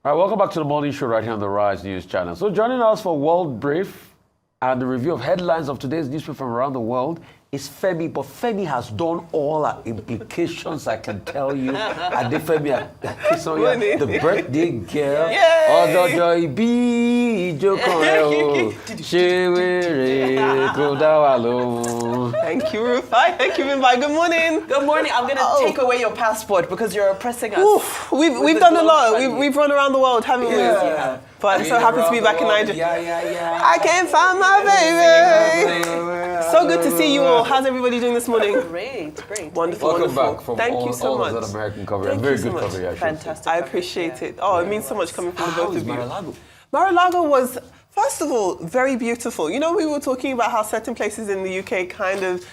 All right, welcome back to the morning show right here on the Rise News channel. So joining us for World Brief and the review of headlines of today's newspaper from around the world is Femi, but Femi has done all our implications, I can tell you. And the Femi, the birthday girl, Odojo Ibi Ijoko Shewere Kodawalo. Thank you, Rufai. Thank you, Mimbai. Good morning. Good morning. I'm going to take away your passport because you're oppressing us. Oof, we've done a lot. We've run around the world, haven't we? Yeah. But I'm so happy to be back in Nigeria. Yeah. I can't find my baby. So good to see you all. How's everybody doing this morning? Great. Wonderful, Welcome wonderful. back from Thank you so much. All of that American coverage. Thank Very you so good much. coverage, actually. Fantastic. I appreciate it. Oh, it means so much coming from the How both is of you. Mar-a-Lago? Mar-a-Lago was, first of all, very beautiful. You know, we were talking about how certain places in the UK kind of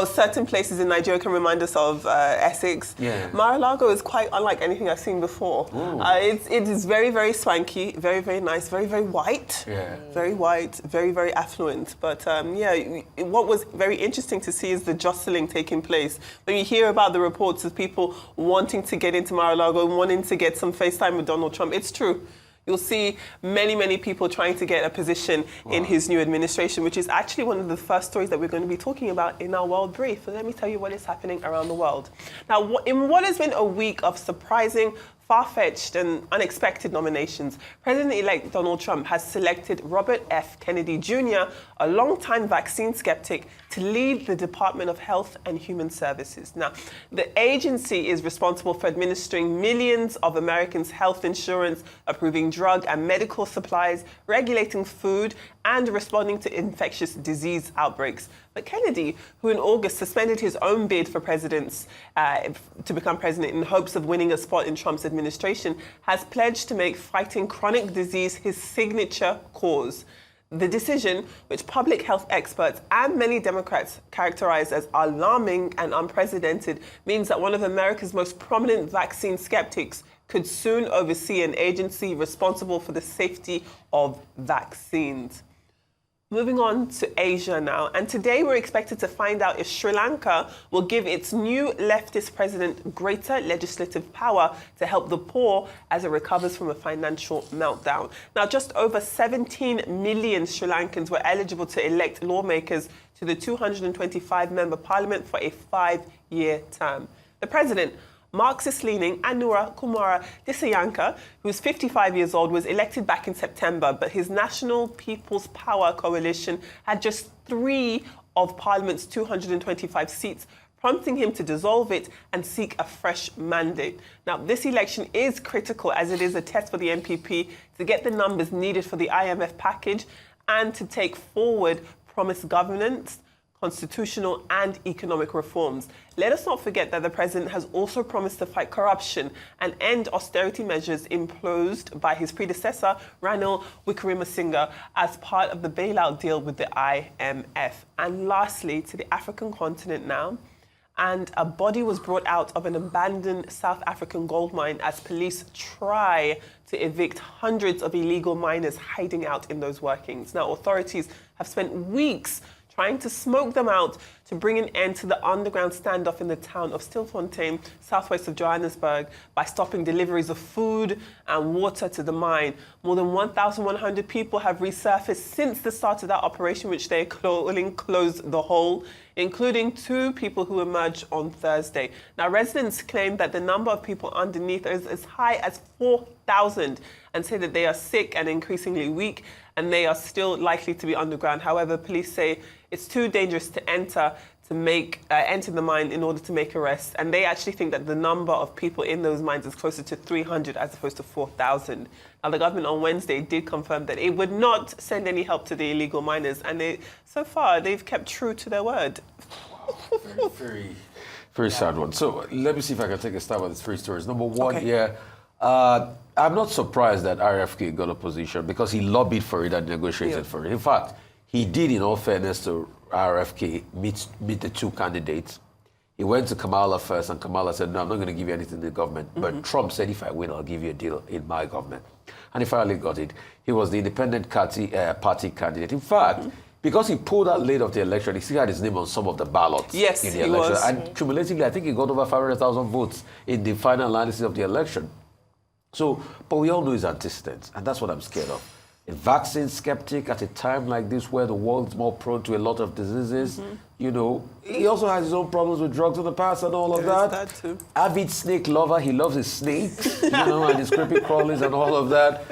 certain places in Nigeria can remind us of Essex. Yeah. Mar-a-Lago is quite unlike anything I've seen before. It is very, very swanky, very, very nice, very, very white. Yeah. Very white, very, very affluent. But what was very interesting to see is the jostling taking place. When you hear about the reports of people wanting to get into Mar-a-Lago and wanting to get some FaceTime with Donald Trump, it's true. You'll see many, many people trying to get a position in his new administration, which is actually one of the first stories that we're going to be talking about in our World Brief. So let me tell you what is happening around the world. Now, in what has been a week of surprising, far-fetched and unexpected nominations, President-elect Donald Trump has selected Robert F. Kennedy Jr., a longtime vaccine skeptic, to lead the Department of Health and Human Services. Now, the agency is responsible for administering millions of Americans' health insurance, approving drug and medical supplies, regulating food, and responding to infectious disease outbreaks. But Kennedy, who in August suspended his own bid for to become president in hopes of winning a spot in Trump's administration, has pledged to make fighting chronic disease his signature cause. The decision, which public health experts and many Democrats characterize as alarming and unprecedented, means that one of America's most prominent vaccine skeptics could soon oversee an agency responsible for the safety of vaccines. Moving on to Asia now, and today we're expected to find out if Sri Lanka will give its new leftist president greater legislative power to help the poor as it recovers from a financial meltdown. Now, just over 17 million Sri Lankans were eligible to elect lawmakers to the 225-member parliament for a 5-year term. The president, Marxist-leaning Anura Kumara Dissanayake, who's 55 years old, was elected back in September, but his National People's Power coalition had just 3 of Parliament's 225 seats, prompting him to dissolve it and seek a fresh mandate. Now, this election is critical as it is a test for the NPP to get the numbers needed for the IMF package and to take forward promised governance, constitutional and economic reforms. Let us not forget that the president has also promised to fight corruption and end austerity measures imposed by his predecessor, Ranil Wickremesinghe, as part of the bailout deal with the IMF. And lastly, to the African continent now, and a body was brought out of an abandoned South African gold mine as police try to evict hundreds of illegal miners hiding out in those workings. Now, authorities have spent weeks trying to smoke them out to bring an end to the underground standoff in the town of Stilfontein, southwest of Johannesburg, by stopping deliveries of food and water to the mine. More than 1,100 people have resurfaced since the start of that operation, which they're calling Close the Hole, including 2 people who emerged on Thursday. Now, residents claim that the number of people underneath is as high as 4,000 and say that they are sick and increasingly weak, and they are still likely to be underground. However, police say it's too dangerous to enter the mine in order to make arrests. And they actually think that the number of people in those mines is closer to 300 as opposed to 4,000. Now, the government on Wednesday did confirm that it would not send any help to the illegal miners. And so far, they've kept true to their word. Wow, very sad one. So let me see if I can take a stab at these 3 stories. Number 1, Okay. I'm not surprised that RFK got a position because he lobbied for it and negotiated for it. In fact, he did, in all fairness to RFK, meet the 2 candidates. He went to Kamala first, and Kamala said, no, I'm not going to give you anything in the government. But Trump said, if I win, I'll give you a deal in my government. And he finally got it. He was the independent party candidate. In fact, because he pulled out late of the election, he still had his name on some of the ballots Yes, in the he election. was. And cumulatively, I think he got over 500,000 votes in the final analysis of the election. So, but we all know his antecedents, and that's what I'm scared of. A vaccine skeptic at a time like this where the world's more prone to a lot of diseases, you know, he also has his own problems with drugs in the past and all of that. That too. Avid snake lover, he loves his snakes, you know, and his creepy crawlies and all of that.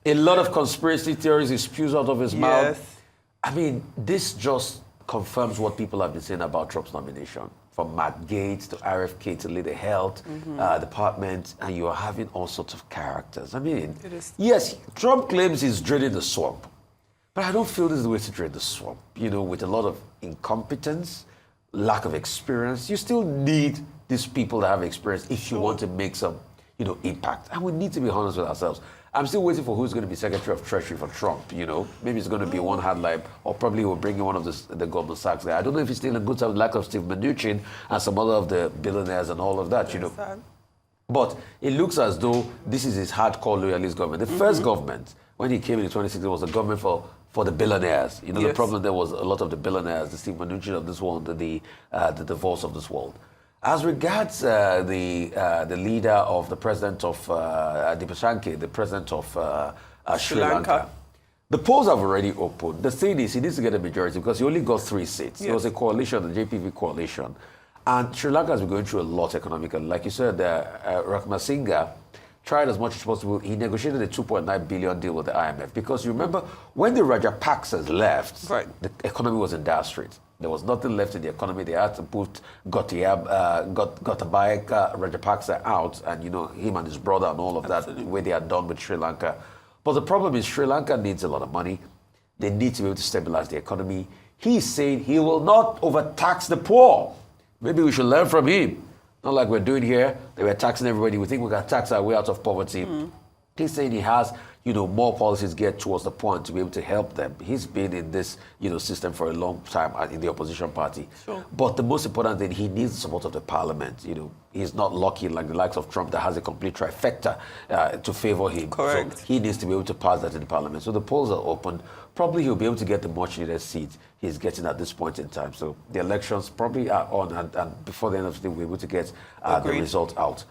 A lot of conspiracy theories he spews out of his mouth. I mean, this just confirms what people have been saying about Trump's nomination. From Matt Gaetz to RFK to lead the health department, and you are having all sorts of characters. I mean, yes, Trump claims he's draining the swamp, but I don't feel this is the way to drain the swamp. You know, with a lot of incompetence, lack of experience, you still need these people that have experience if you want to make some, you know, impact. And we need to be honest with ourselves. I'm still waiting for who's going to be Secretary of Treasury for Trump, you know. Maybe it's going to be one hard life, or probably we'll bring in one of the Goldman Sachs guys. I don't know if he's still in good time, like of Steve Mnuchin and some other of the billionaires and all of that, you know. But it looks as though this is his hardcore loyalist government. The first government, when he came in 2016, was a government for the billionaires. You know, the problem there was a lot of the billionaires, the Steve Mnuchin of this world, the divorce of this world. As regards the leader of the president of Dipashanke, the president of Sri Lanka, the polls have already opened. The thing is, he needs to get a majority because he only got 3 seats. There was a coalition, the JPV coalition. And Sri Lanka has been going through a lot economically. Like you said, Rakhmasinga tried as much as possible. He negotiated a $2.9 billion deal with the IMF because you remember when the Rajapaksas left, the economy was in dire straits. There was nothing left in the economy. They had to put Gotabaya Rajapaksa out, and you know, him and his brother and all of that, the way they had done with Sri Lanka. But the problem is Sri Lanka needs a lot of money. They need to be able to stabilize the economy. He's saying he will not overtax the poor. Maybe we should learn from him. Not like we're doing here. They were taxing everybody. We think we can tax our way out of poverty. He's saying he has, you know, more policies geared towards the poor to be able to help them. He's been in this, you know, system for a long time in the opposition party. But the most important thing, he needs the support of the parliament. You know, he's not lucky like the likes of Trump that has a complete trifecta to favor him. So he needs to be able to pass that in the parliament. So the polls are open. Probably he'll be able to get the much needed seat he's getting at this point in time. So the elections probably are on, and before the end of the day, we'll be able to get the result out.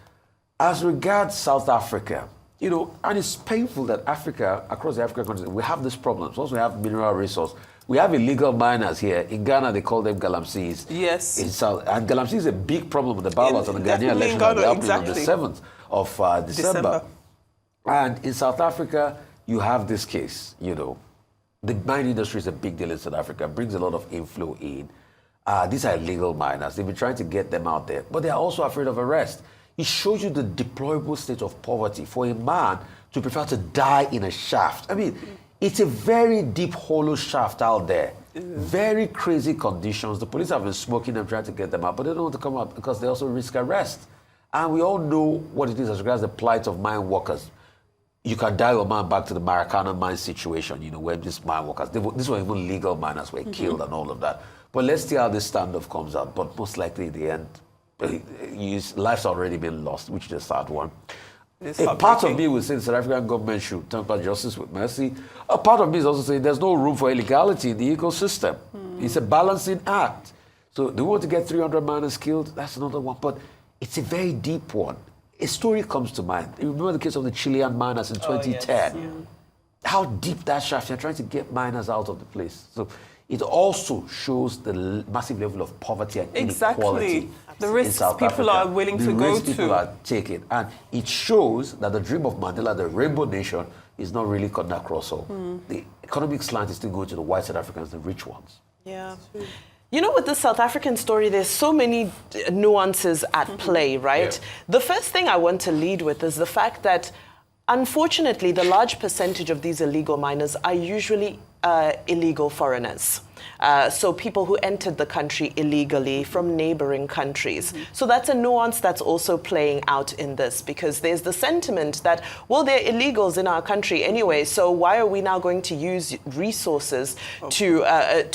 As regards South Africa, you know, and it's painful that Africa, across the African continent, we have this problem. Once we have mineral resource, we have illegal miners here. In Ghana, they call them galamsees. Yes. And galamsey is a big problem with the ballots and the Ghanaian election that will happen on the 7th of December. And in South Africa, you have this case, you know. The mine industry is a big deal in South Africa, brings a lot of inflow in. These are illegal miners. They've been trying to get them out there, but they are also afraid of arrest. It shows you the deplorable state of poverty for a man to prefer to die in a shaft. I mean, it's a very deep, hollow shaft out there. Very crazy conditions. The police have been smoking them, trying to get them out, but they don't want to come out because they also risk arrest. And we all know what it is as regards the plight of mine workers. You can dial a man back to the Maracana mine situation, you know, where these mine workers, these were even legal miners, were killed and all of that. But let's see how this standoff comes out. But most likely in the end, his life's already been lost, which is a sad one. A part of me will say the South African government should temper justice with mercy. A part of me is also saying there's no room for illegality in the ecosystem. It's a balancing act. So do we want to get 300 miners killed? That's another one. But it's a very deep one. A story comes to mind. You remember the case of the Chilean miners in 2010? How deep that shaft, they're trying to get miners out of the place. So it also shows the massive level of poverty and inequality. The risks people are willing to go to. People are taking. And it shows that the dream of Mandela, the rainbow nation, is not really cutting across all. The economic slant is still going to the white South Africans, the rich ones. Yeah. You know, with the South African story, there's so many nuances at play, right? The first thing I want to lead with is the fact that, unfortunately, the large percentage of these illegal miners are usually illegal foreigners. So people who entered the country illegally from neighboring countries. So that's a nuance that's also playing out in this, because there's the sentiment that, well, they're illegals in our country anyway, so why are we now going to use resources to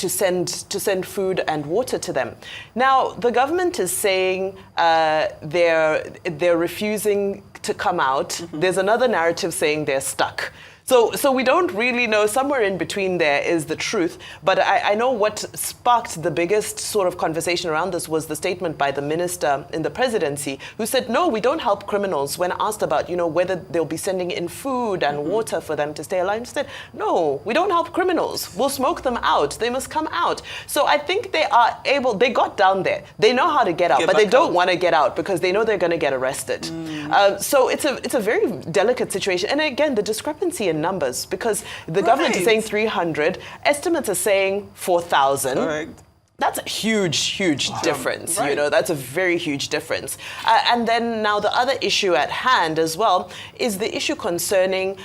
send food and water to them? Now, the government is saying they're refusing to come out. There's another narrative saying they're stuck. So we don't really know. Somewhere in between there is the truth. But I know what sparked the biggest sort of conversation around this was the statement by the minister in the presidency who said, no, we don't help criminals. When asked about, whether they'll be sending in food and water for them to stay alive, he said, no, we don't help criminals. We'll smoke them out. They must come out. So I think they got down there. They know how to get out, but they don't want to get out because they know they're going to get arrested. So it's a very delicate situation. And again, the discrepancy in numbers, because the government is saying 300, estimates are saying 4,000. Correct. That's a huge difference, Right. That's a very huge difference. And then now the other issue at hand as well is the issue concerning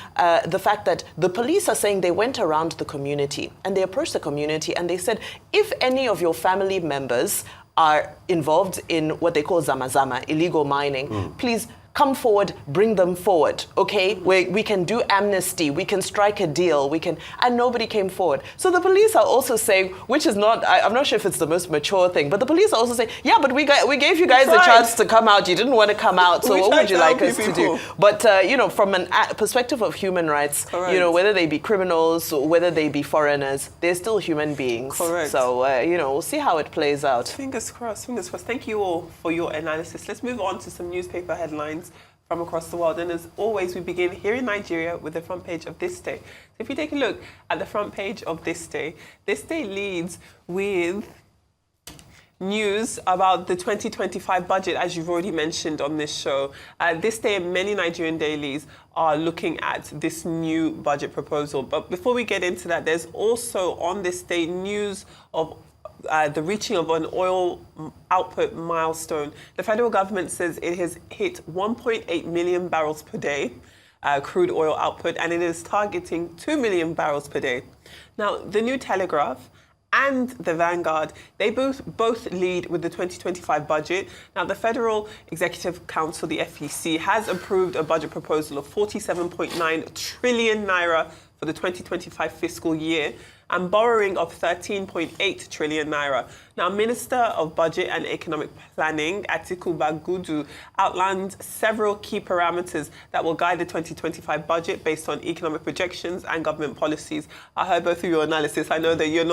the fact that the police are saying they went around the community and they approached the community and they said, if any of your family members are involved in what they call zamazama, illegal mining, please come forward, bring them forward, okay? We can do amnesty, we can strike a deal, and nobody came forward. So the police are also saying, which is not, I'm not sure if it's the most mature thing, but the police are also saying, yeah, but we gave you guys a chance to come out, you didn't want to come out, so what would you like us to do? But, from a perspective of human rights, whether they be criminals or whether they be foreigners, they're still human beings. Correct. So, we'll see how it plays out. Fingers crossed, fingers crossed. Thank you all for your analysis. Let's move on to some newspaper headlines from across the world. And as always, we begin here in Nigeria with the front page of This Day. So if you take a look at the front page of This Day leads with news about the 2025 budget, as you've already mentioned on this show. This Day and many Nigerian dailies are looking at this new budget proposal. But before we get into that, there's also on This Day news of the reaching of an oil output milestone. The federal government says it has hit 1.8 million barrels per day crude oil output, and it is targeting 2 million barrels per day. Now, the New Telegraph and the Vanguard, they both lead with the 2025 budget. Now, the Federal Executive Council, the FEC, has approved a budget proposal of 47.9 trillion naira for the 2025 fiscal year, and borrowing of 13.8 trillion naira. Now, Minister of Budget and Economic Planning, Atiku Bagudu, outlined several key parameters that will guide the 2025 budget based on economic projections and government policies. I heard both of your analysis. I know that you're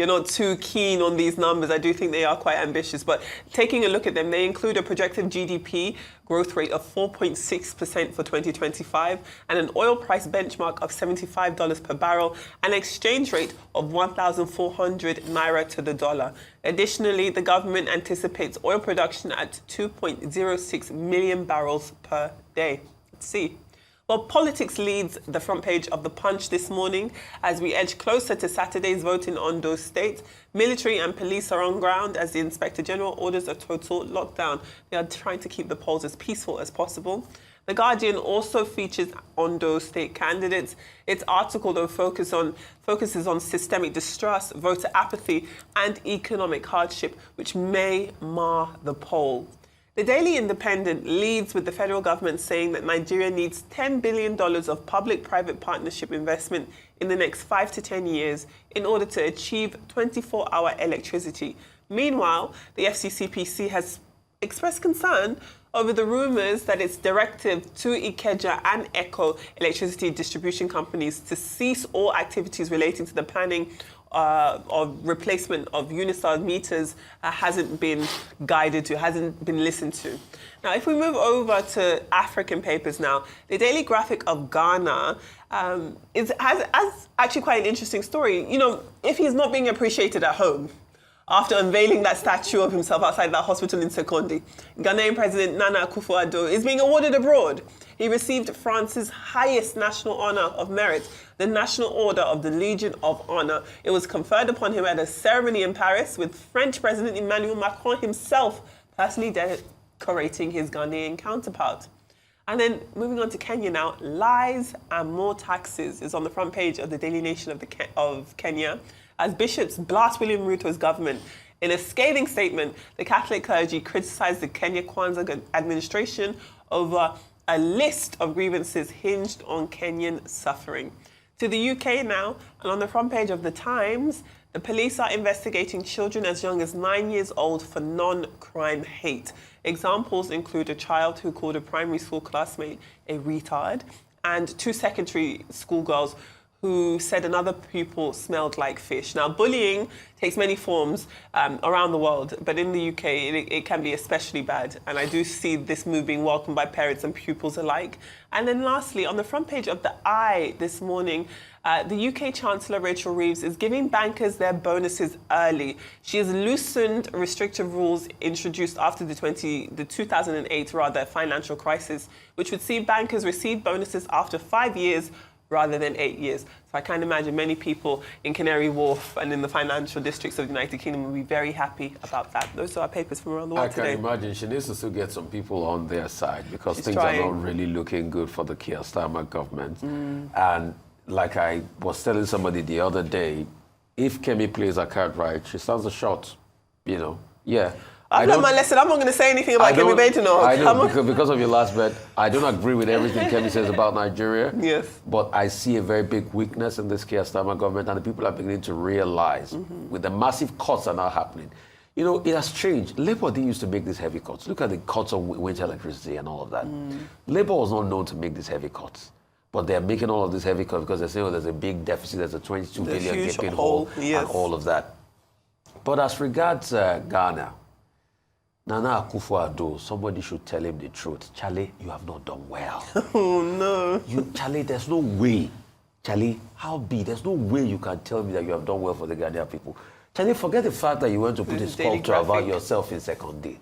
not too keen on these numbers. I do think they are quite ambitious, but taking a look at them, they include a projected GDP growth rate of 4.6% for 2025 and an oil price benchmark of $75 per barrel, an exchange rate of 1,400 naira to the dollar. Additionally, the government anticipates oil production at 2.06 million barrels per day. Let's see. Well, politics leads the front page of The Punch this morning as we edge closer to Saturday's vote in Ondo State. Military and police are on ground as the Inspector General orders a total lockdown. They are trying to keep the polls as peaceful as possible. The Guardian also features Ondo State candidates. Its article, though, focuses on systemic distrust, voter apathy, and economic hardship, which may mar the poll. The Daily Independent leads with the federal government saying that Nigeria needs $10 billion of public-private partnership investment in the next 5 to 10 years in order to achieve 24-hour electricity. Meanwhile, the FCCPC has expressed concern over the rumours that its directive to Ikeja and Echo electricity distribution companies to cease all activities relating to the planning of replacement of Unistar meters hasn't been guided to, hasn't been listened to. Now, if we move over to African papers now, the Daily Graphic of Ghana has actually quite an interesting story. You know, if he's not being appreciated at home, after unveiling that statue of himself outside that hospital in Sekondi, Ghanaian President Nana Akufo-Addo is being awarded abroad. He received France's highest national honor of merit, the National Order of the Legion of Honor. It was conferred upon him at a ceremony in Paris with French President Emmanuel Macron himself personally decorating his Ghanaian counterpart. And then moving on to Kenya now, lies and more taxes is on the front page of the Daily Nation of Kenya, as bishops blast William Ruto's government. In a scathing statement, the Catholic clergy criticized the Kenya Kwanzaa administration over a list of grievances hinged on Kenyan suffering. To the UK now, and on the front page of The Times, the police are investigating children as young as 9 years old for non-crime hate. Examples include a child who called a primary school classmate a retard, and 2 secondary school girls who said another pupil smelled like fish. Now, bullying takes many forms around the world, but in the UK, it can be especially bad. And I do see this move being welcomed by parents and pupils alike. And then lastly, on the front page of the Eye this morning, the UK Chancellor Rachel Reeves is giving bankers their bonuses early. She has loosened restrictive rules introduced after the 2008 financial crisis, which would see bankers receive bonuses after 5 years rather than 8 years. So I can imagine many people in Canary Wharf and in the financial districts of the United Kingdom will be very happy about that. Those are our papers from around the world today. I can imagine she needs to still get some people on their side because She's things trying. are not really looking good for the Keir Starmer government. And like I was telling somebody the other day, if Kemi plays her card right, she stands a shot, you know. Yeah. I've learned my lesson. I'm not going to say anything about Kemi Badenoch. I know, because of your last bet. I don't agree with everything Kemi says about Nigeria. Yes. But I see a very big weakness in this Keir Starmer government, and the people are beginning to realize with the massive cuts that are now happening. You know, it has changed. Labour didn't used to make these heavy cuts. Look at the cuts of winter electricity and all of that. Labour was not known to make these heavy cuts. But they're making all of these heavy cuts because they're saying, oh, there's a big deficit, there's a 22 billion gaping hole, yes, and all of that. But as regards Ghana, Nana Akufo-Addo, somebody should tell him the truth. Charlie, you have not done well. Oh, no. Charlie, there's no way. Charlie, there's no way you can tell me that you have done well for the Ghanaian people. Charlie, forget the fact that you went to put a sculpture about yourself in Second Day.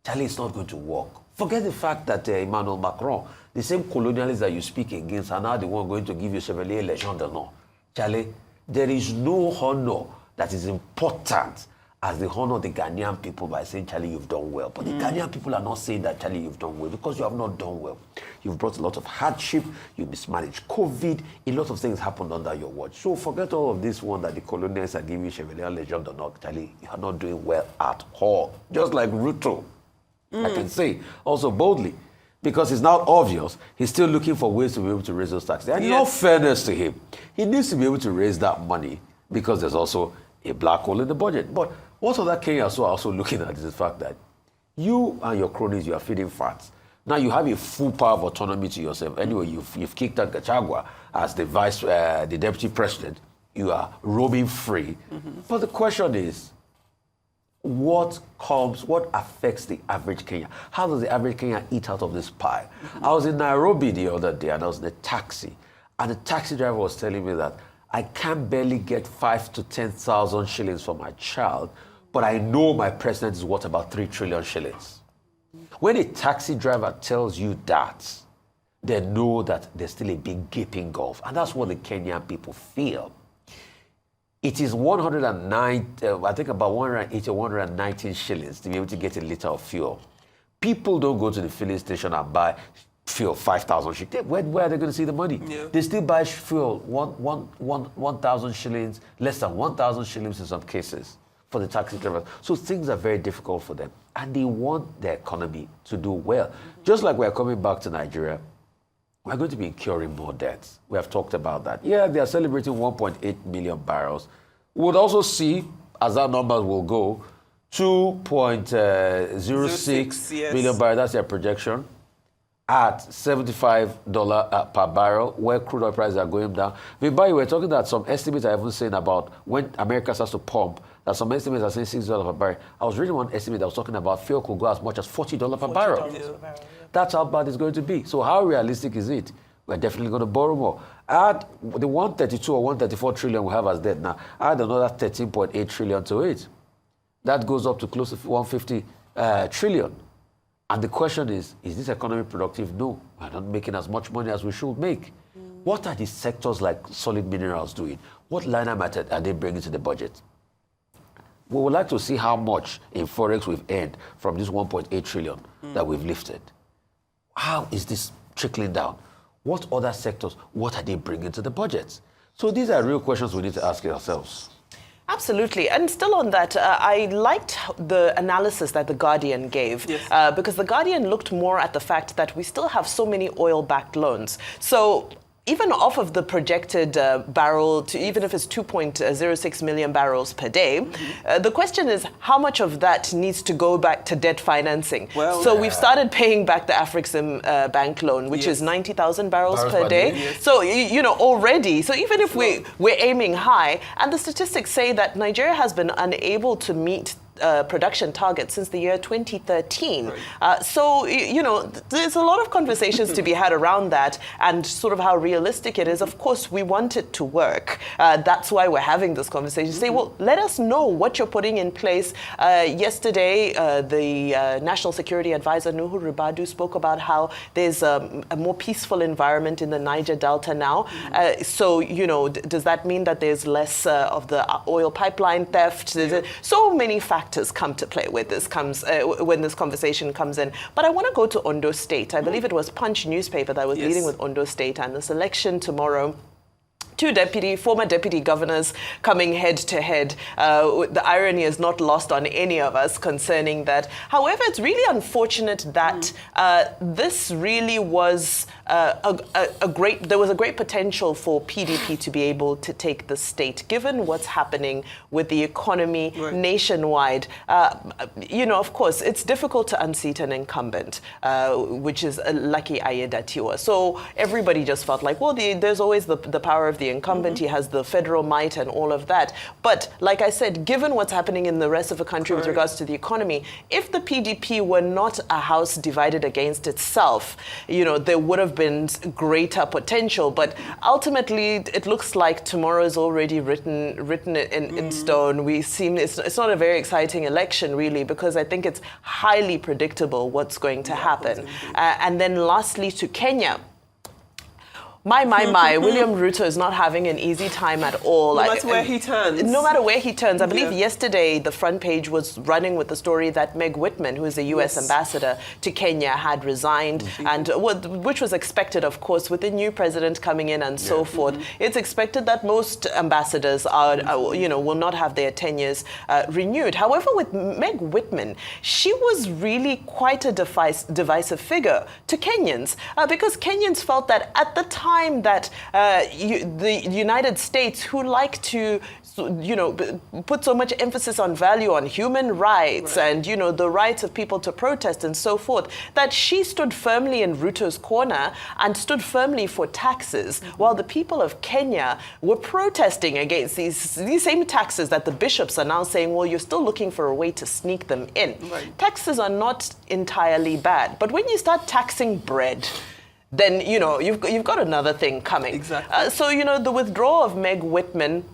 Charlie, it's not going to work. Forget the fact that Emmanuel Macron, the same colonialists that you speak against, are now the one going to give you Chevalier Legion d'Honneur. Charlie, there is no honor that is important as the honor the Ghanaian people by saying, Charlie, you've done well. But the Ghanaian people are not saying that, Charlie, you've done well, because you have not done well. You've brought a lot of hardship, you mismanaged COVID, a lot of things happened under your watch. So forget all of this one that the colonialists are giving you Chevalier Legion d'Honneur. Charlie, you are not doing well at all. Just like Ruto, I can say, also boldly, because it's now obvious, he's still looking for ways to be able to raise those taxes. And in all fairness to him, he needs to be able to raise that money because there's also a black hole in the budget. But what other Kenyans are also looking at is the fact that you and your cronies, you are feeding fats. Now you have a full power of autonomy to yourself. Anyway, you've kicked out Gachagua as the deputy president. You are roaming free. But the question is, what affects the average Kenyan? How does the average Kenyan eat out of this pie? I was in Nairobi the other day and I was in a taxi. And the taxi driver was telling me that I can barely get 5,000 to 10,000 shillings for my child, but I know my president is worth about 3 trillion shillings. When a taxi driver tells you that, they know that there's still a big gaping gulf. And that's what the Kenyan people feel. It is 109, I think about 180 or 119 shillings to be able to get a liter of fuel. People don't go to the filling station and buy fuel 5,000 shillings. Where are they going to see the money? Yeah. They still buy fuel 1,000 shillings, less than 1,000 shillings in some cases for the taxi drivers. So things are very difficult for them. And they want their economy to do well. Just like we're coming back to Nigeria, we're going to be incurring more debts. We have talked about that. Yeah, they are celebrating 1.8 million barrels. We would also see, as that number will go, 2.06 million barrels. That's their projection. At $75 per barrel, where crude oil prices are going down. But we're talking that some estimates are even saying about when America starts to pump, that some estimates are saying $60 per barrel. I was reading one estimate that was talking about fuel could go as much as $40 per barrel. That's how bad it's going to be. So how realistic is it? We're definitely going to borrow more. Add the 132 or 134 trillion we have as debt now, add another 13.8 trillion to it. That goes up to close to 150 trillion. And the question is this economy productive? No, we're not making as much money as we should make. What are the sectors like solid minerals doing? What line item are they bringing to the budget? We would like to see how much in Forex we've earned from this 1.8 trillion that we've lifted. How is this trickling down? What other sectors, what are they bringing to the budget? So these are real questions we need to ask ourselves. Absolutely. And still on that, I liked the analysis that The Guardian gave, because The Guardian looked more at the fact that we still have so many oil-backed loans. So even off of the projected barrel, to even if it's 2.06 million barrels per day, the question is how much of that needs to go back to debt financing? Well, so we've started paying back the Afrixim bank loan, which is 90,000 barrels per day. Yes. So, already, so even if we're aiming high, and the statistics say that Nigeria has been unable to meet production targets since the year 2013. Right. So, there's a lot of conversations to be had around that and sort of how realistic it is. Of course, we want it to work. That's why we're having this conversation. Say, well, let us know what you're putting in place. Yesterday, the National Security Advisor, Nuhu Ribadu, spoke about how there's a more peaceful environment in the Niger Delta now. So, does that mean that there's less of the oil pipeline theft? So many factors come to play when this conversation comes in. But I want to go to Ondo State. I believe it was Punch newspaper that was leading with Ondo State and this election tomorrow. Two former deputy governors coming head to head. The irony is not lost on any of us concerning that. However, it's really unfortunate that this really was there was a great potential for PDP to be able to take the state, given what's happening with the economy nationwide. Of course, it's difficult to unseat an incumbent, which is Lucky Ayedatiwa. So everybody just felt like, well, there's always the power of the incumbent. He has the federal might and all of that. But like I said, given what's happening in the rest of the country with regards to the economy, if the PDP were not a house divided against itself, there would have been greater potential. But ultimately, it looks like tomorrow is already written in stone. It's not a very exciting election, really, because I think it's highly predictable what's going to happen. And then lastly, to Kenya. My, William Ruto is not having an easy time at all. No matter where he turns. No matter where he turns. I believe yesterday the front page was running with the story that Meg Whitman, who is the U.S. ambassador to Kenya, had resigned, and which was expected, of course, with the new president coming in and so forth. It's expected that most ambassadors will not have their tenures renewed. However, with Meg Whitman, she was really quite a divisive figure to Kenyans because Kenyans felt that at the time that the United States, who like to put so much emphasis on value on human rights and the rights of people to protest and so forth, that she stood firmly in Ruto's corner and stood firmly for taxes, while the people of Kenya were protesting against these same taxes that the bishops are now saying, well, you're still looking for a way to sneak them in. Taxes are not entirely bad, but when you start taxing bread, then, you've got another thing coming. Exactly. So, the withdrawal of Meg Whitman,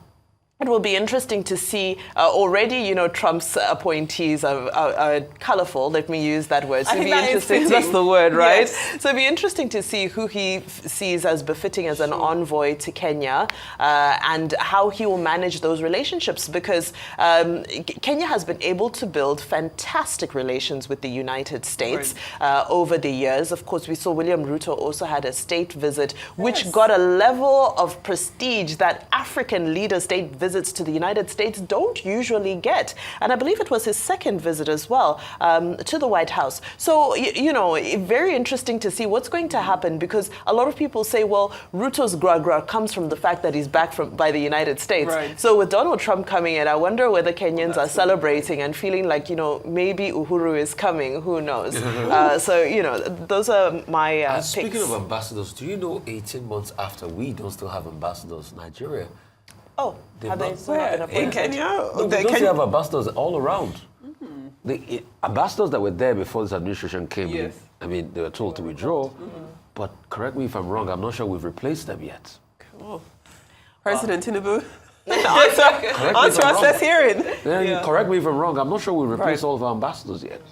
it will be interesting to see. Already, Trump's appointees are colorful. Let me use that word. So I think that is fitting. That's the word, right? Yes. So it'll be interesting to see who he sees as befitting as an envoy to Kenya and how he will manage those relationships, because Kenya has been able to build fantastic relations with the United States over the years. Of course, we saw William Ruto also had a state visit, which got a level of prestige that African leader state visits to the United States don't usually get. And I believe it was his second visit as well to the White House. So, very interesting to see what's going to happen, because a lot of people say, well, Ruto's gra-gra comes from the fact that he's back by the United States. So with Donald Trump coming in, I wonder whether Kenyans are celebrating and feeling like, maybe Uhuru is coming. Who knows? Those are my picks. Speaking of ambassadors, do you know 18 months after we don't still have ambassadors, Nigeria? Oh, have they in Kenya? No, they have ambassadors all around. The ambassadors that were there before this administration came in, I mean, they were told to withdraw, but correct me if I'm wrong, I'm not sure we've replaced them yet. Cool. President Tinubu, answer us, let's hear it. Correct me if I'm wrong, I'm not sure we've replaced all of our ambassadors yet.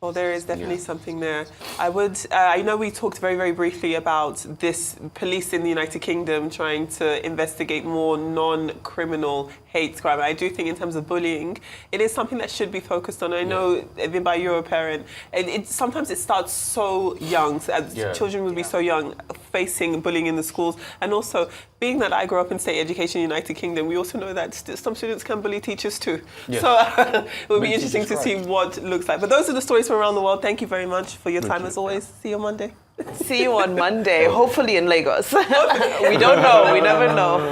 Well, there is definitely something there. I know we talked very, very briefly about this police in the United Kingdom trying to investigate more non-criminal hate crime. I do think in terms of bullying, it is something that should be focused on. I know, Vimba, you're a parent. Sometimes it starts so young. Children will be so young facing bullying in the schools. And also, being that I grew up in state education in the United Kingdom, we also know that some students can bully teachers too. Yes. So it will be interesting to see what it looks like. But those are the stories from around the world. Thank you very much for your time as always. See you on Monday. See you on Monday, hopefully in Lagos. We don't know. We never know.